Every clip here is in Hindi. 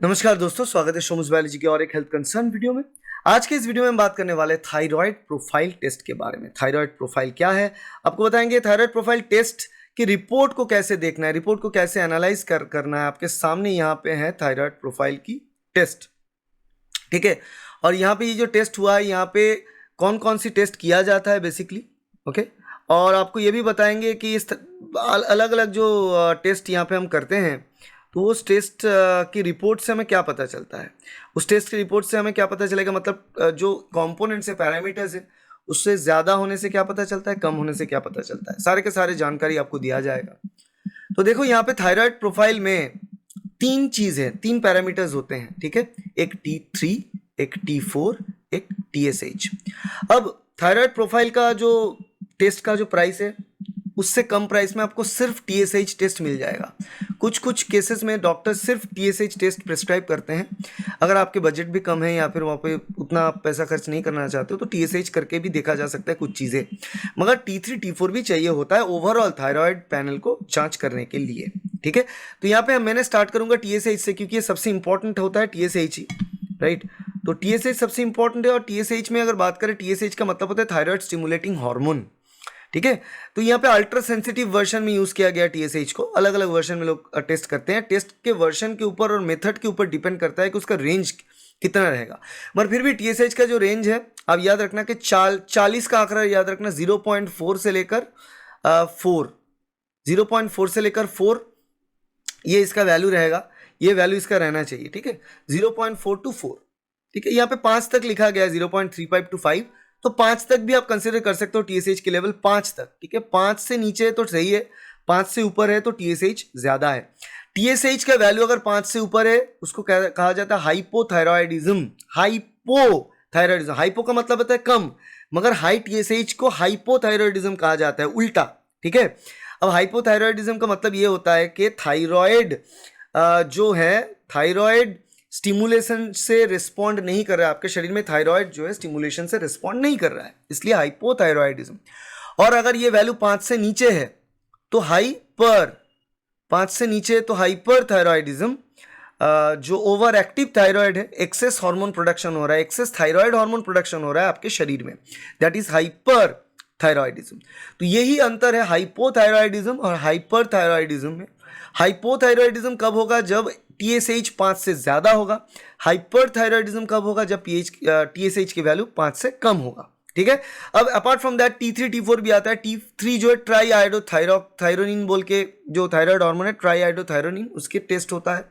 नमस्कार दोस्तों, स्वागत है सोमस बायोलॉजी के और एक हेल्थ कंसर्न वीडियो में। आज के इस वीडियो में हम बात करने वाले थायराइड प्रोफाइल टेस्ट के बारे में। थायराइड प्रोफाइल क्या है आपको बताएंगे। थायराइड प्रोफाइल टेस्ट की रिपोर्ट को कैसे देखना है, रिपोर्ट को कैसे एनालाइज करना है। आपके सामने यहाँ पे है थायराइड प्रोफाइल की टेस्ट, ठीक है। और यहाँ पे ये जो टेस्ट हुआ है, यहाँ पे कौन कौन सी टेस्ट किया जाता है बेसिकली, ओके। और आपको ये भी बताएंगे कि इस अलग अलग जो टेस्ट यहाँ पे हम करते हैं, तो उस टेस्ट की रिपोर्ट से हमें क्या पता चलता है। उस टेस्ट की रिपोर्ट से हमें क्या पता चलेगा, मतलब जो कंपोनेंट्स है, पैरामीटर्स है, उससे ज़्यादा होने से क्या पता चलता है, कम होने से क्या पता चलता है, सारे के सारे जानकारी आपको दिया जाएगा। तो देखो यहाँ पे थायराइड प्रोफाइल में तीन चीज़ें, तीन पैरामीटर्स होते हैं, ठीक है। एक T3, एक T4, एक TSH। अब थायराइड प्रोफाइल का जो टेस्ट का जो प्राइस है, उससे कम प्राइस में आपको सिर्फ TSH टेस्ट मिल जाएगा। कुछ केसेस में डॉक्टर सिर्फ TSH टेस्ट प्रिस्क्राइब करते हैं। अगर आपके बजट भी कम है या फिर वहाँ पे उतना पैसा खर्च नहीं करना चाहते हो, तो TSH करके भी देखा जा सकता है कुछ चीज़ें। मगर T3 T4 भी चाहिए होता है ओवरऑल थायराइड पैनल को जांच करने के लिए, ठीक है। तो यहाँ पे मैंने स्टार्ट करूँगा TSH से, क्योंकि ये सबसे इंपॉर्टेंट होता है TSH ही, राइट। तो TSH सबसे इंपॉर्टेंट है। और TSH में अगर बात करें, TSH का मतलब होता है थायराइड स्टिमुलेटिंग हार्मोन, ठीक है। तो यहाँ पे अल्ट्रा सेंसिटिव वर्जन में यूज किया गया TSH को। अलग अलग वर्जन में लोग टेस्ट करते हैं। टेस्ट के वर्जन के ऊपर और मेथड के ऊपर डिपेंड करता है कि उसका रेंज कितना रहेगा। मगर फिर भी TSH का जो रेंज है, आप याद रखना कि 40 का आंकड़ा याद रखना। 0.4 से लेकर 4, 0.4 से लेकर 4 ये इसका वैल्यू रहेगा। ये वैल्यू इसका रहना चाहिए, ठीक है। 0.4 to 4, ठीक है। यहाँ पे 5 तक लिखा गया है, 0.35 to 5। तो 5 तक भी आप कंसिडर कर सकते हो TSH के लेवल, 5 तक, ठीक है। 5 से नीचे है तो सही है, 5 से ऊपर है तो TSH ज्यादा है। TSH का वैल्यू अगर 5 से ऊपर है, उसको कहा जाता है हाइपोथायरॉयडिज्म। हाइपोथायरॉयडिज्म, हाइपो का मतलब होता है कम, मगर हाई TSH को हाइपोथायरॉयडिज्म कहा जाता है, उल्टा, ठीक है। अब हाइपोथायरॉयडिज्म का मतलब ये होता है कि थायराइड जो है, थायराइड स्टिमुलेशन से रिस्पॉन्ड नहीं कर रहा है। आपके शरीर में थायराइड जो है स्टिमुलेशन से रिस्पॉन्ड नहीं कर रहा है, इसलिए हाइपोथायरॉयडिज्म। और अगर ये वैल्यू 5 से नीचे है तो हाइपर, 5 से नीचे तो हाइपर थायरॉयडिज्म। जो ओवर एक्टिव थायराइड है, एक्सेस हार्मोन प्रोडक्शन हो रहा है, एक्सेस थायराइड हार्मोन प्रोडक्शन हो रहा है आपके शरीर में, दैट इज हाइपर थायरॉयडिज्म। तो यही अंतर है हाइपोथायरॉयडिज्म और हाइपर थायरॉयडिज्म में। हाइपोथायरॉयडिज्म कब होगा, जब TSH 5 से ज्यादा होगा। हाइपरथायरॉयडिज्म कब होगा, जब TSH की वैल्यू 5 से कम होगा, ठीक है। अब apart from that T3 T4 भी आता है। T3 जो है ट्राई आयोडोथायरोनिन बोल के जो थायराइड हार्मोन है, ट्राई आयोडोथायरोनिन, उसके टेस्ट होता है।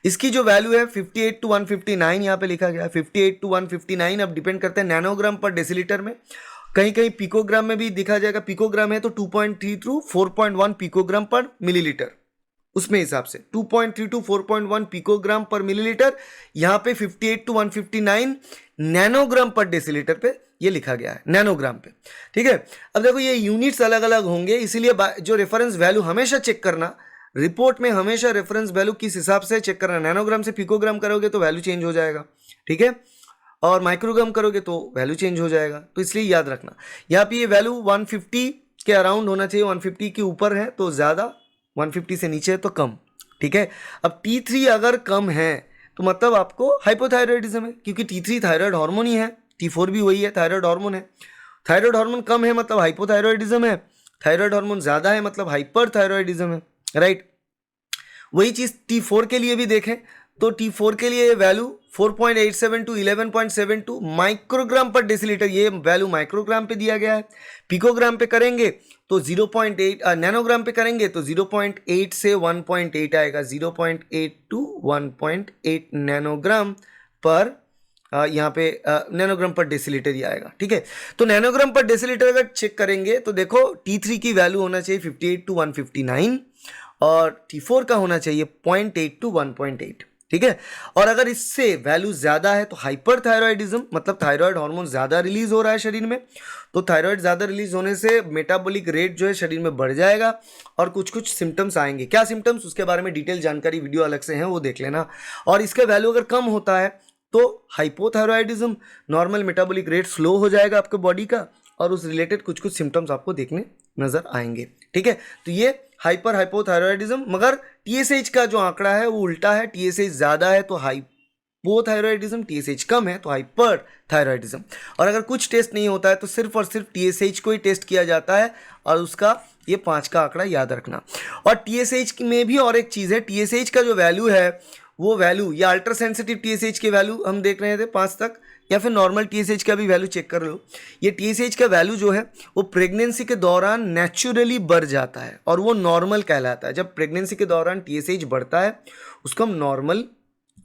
इसकी जो वैल्यू है 58 to 159 यहाँ पे लिखा गया है, 58 to 159। अब डिपेंड करते हैं नैनोग्राम पर डेसीलीटर में, कहीं कहीं पिकोग्राम में भी दिखा जाएगा। पिकोग्राम है तो 2.3 to 4.1 पिकोग्राम पर मिलीलीटर, उसमें हिसाब से 2.3 to 4.1 पिकोग्राम पर मिलीलीटर। यहाँ पे 58 to 159 नैनोग्राम पर डेसीलीटर पे ये लिखा गया है, नैनोग्राम पे, ठीक है। अब देखो ये यूनिट्स अलग अलग होंगे, इसीलिए जो रेफरेंस वैल्यू हमेशा चेक करना, रिपोर्ट में हमेशा रेफरेंस वैल्यू किस हिसाब से चेक करना। नैनोग्राम से पिकोग्राम करोगे तो वैल्यू चेंज हो जाएगा, ठीक है। और माइक्रोग्राम करोगे तो वैल्यू चेंज हो जाएगा। तो इसलिए याद रखना, यहाँ पे ये वैल्यू 150 के अराउंड होना चाहिए। 150 के ऊपर है तो ज़्यादा, 150 से नीचे है तो कम, ठीक है। अब T3 अगर कम है तो मतलब आपको हाइपोथायरॉयडिज्म है, क्योंकि T3 थायराइड हार्मोन ही है, T4 भी वही है, थायराइड हार्मोन है। थायराइड हार्मोन कम है मतलब हाइपोथायरॉयडिज्म है, थायराइड हार्मोन ज्यादा है मतलब हाइपरथायरॉयडिज्म है, राइट। वही चीज T4 के लिए भी देखें तो T4 के लिए वैल्यू 4.87 to 11.72 माइक्रोग्राम पर डेसीलीटर, ये वैल्यू माइक्रोग्राम पे दिया गया है। पिकोग्राम पे करेंगे तो 0.8, नैनोग्राम पे करेंगे तो 0.8 से 1.8 आएगा, 0.8 to 1.8 नैनोग्राम पर यहाँ पे नैनोग्राम पर डेसीलीटर ही आएगा, ठीक है। तो नैनोग्राम पर डेसीलीटर अगर चेक करेंगे तो देखो T3 की वैल्यू होना चाहिए 58 to 159 और T4 का होना चाहिए 0.8 to 1.8, ठीक है। और अगर इससे वैल्यू ज्यादा है तो हाइपरथायरॉयडिज्म, मतलब थायराइड हार्मोन ज्यादा रिलीज हो रहा है शरीर में। तो थायराइड ज्यादा रिलीज होने से मेटाबॉलिक रेट जो है शरीर में बढ़ जाएगा और कुछ कुछ सिम्टम्स आएंगे। क्या सिम्टम्स, उसके बारे में डिटेल जानकारी वीडियो अलग से है, वो देख लेना। और इसका वैल्यू अगर कम होता है तो hypothyroidism, normal metabolic rate slow हो जाएगा आपके बॉडी का, और उस रिलेटेड कुछ कुछ सिम्टम्स आपको देखने नज़र आएंगे। ठीक है, तो ये हाइपर हाइपोथायरॉयडिज्म, मगर TSH का जो आंकड़ा है वो उल्टा है, TSH ज़्यादा है तो हाइपोथायरॉयडिज्म, TSH कम है तो हाइपर थायरॉयडिज्म। और अगर कुछ टेस्ट नहीं होता है तो सिर्फ और सिर्फ TSH को ही टेस्ट किया जाता है और उसका ये 5 का आंकड़ा याद रखना। और TSH में भी और एक चीज़ है, TSH का जो वैल्यू है वो वैल्यू, या अल्ट्रा सेंसिटिव TSH के वैल्यू हम देख रहे थे 5 तक, या फिर नॉर्मल TSH का भी वैल्यू चेक कर लो। ये TSH का वैल्यू जो है वो प्रेगनेंसी के दौरान नेचुरली बढ़ जाता है और वो नॉर्मल कहलाता है। जब प्रेगनेंसी के दौरान TSH बढ़ता है उसको हम नॉर्मल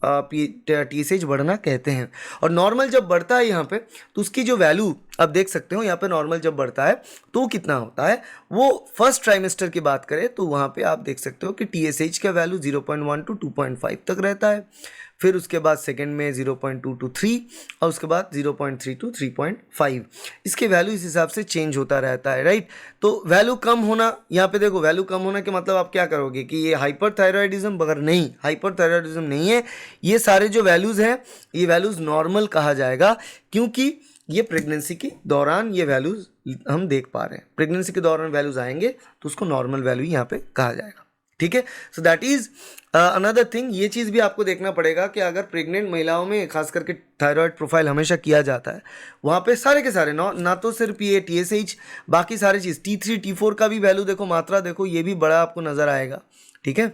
TSH बढ़ना कहते हैं। और नॉर्मल जब बढ़ता है यहाँ पे तो उसकी जो वैल्यू आप देख सकते हो यहाँ पे, नॉर्मल जब बढ़ता है तो वो कितना होता है, वो फर्स्ट ट्राइमेस्टर की बात करें तो वहाँ पे आप देख सकते हो कि TSH का वैल्यू 0.1 to 2.5 तक रहता है, फिर उसके बाद सेकंड में 0.2 to 3 और उसके बाद 0.3 to 3.5। इसके वैल्यू इस हिसाब से चेंज होता रहता है, राइट। तो वैल्यू कम होना, यहाँ पे देखो वैल्यू कम होना के मतलब आप क्या करोगे कि ये हाइपरथायरॉयडिज्म, मगर नहीं, हाइपरथायरॉयडिज्म नहीं है। ये सारे जो वैल्यूज़ हैं ये वैल्यूज़ नॉर्मल कहा जाएगा, क्योंकि ये प्रेगनेंसी के दौरान ये वैल्यूज़ हम देख पा रहे हैं। प्रेगनेंसी के दौरान वैल्यूज़ आएंगे तो उसको नॉर्मल वैल्यू यहाँ पे कहा जाएगा। ठीक है, सो दैट इज अनदर थिंग। ये चीज़ भी आपको देखना पड़ेगा कि अगर प्रेग्नेंट महिलाओं में खास करके थायराइड प्रोफाइल हमेशा किया जाता है, वहाँ पे सारे के सारे ना तो सिर्फ ये TSH, बाकी सारी चीज़ T3 T4 का भी वैल्यू देखो, मात्रा देखो, ये भी बड़ा आपको नज़र आएगा। ठीक है,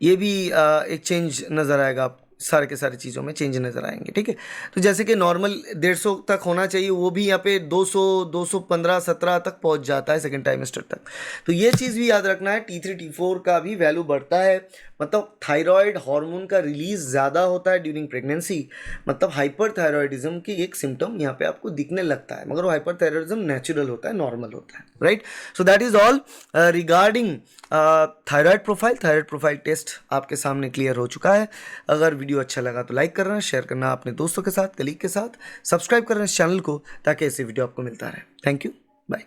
ये भी एक चेंज नज़र आएगा, आप सारे के सारे चीज़ों में चेंज नज़र आएंगे। ठीक है, तो जैसे कि नॉर्मल 150 तक होना चाहिए, वो भी यहाँ पे 200 215 17 तक पहुँच जाता है सेकेंड टाइमेस्टर तक। तो ये चीज़ भी याद रखना है, T3 T4 का भी वैल्यू बढ़ता है, मतलब थायराइड हार्मोन का रिलीज ज़्यादा होता है ड्यूरिंग प्रेगनेंसी, मतलब हाइपरथायरॉयडिज्म की एक सिम्टम यहाँ पे आपको दिखने लगता है, मगर वो हाइपरथायरॉयडिज्म नेचुरल होता है, नॉर्मल होता है, right. So that is all regarding thyroid profile. Thyroid profile test आपके सामने क्लियर हो चुका है। अगर वीडियो अच्छा लगा तो लाइक करना, शेयर करना अपने दोस्तों के साथ, कलीग के साथ, सब्सक्राइब करना इस चैनल को ताकि ऐसे वीडियो आपको मिलता रहे। Thank you, bye.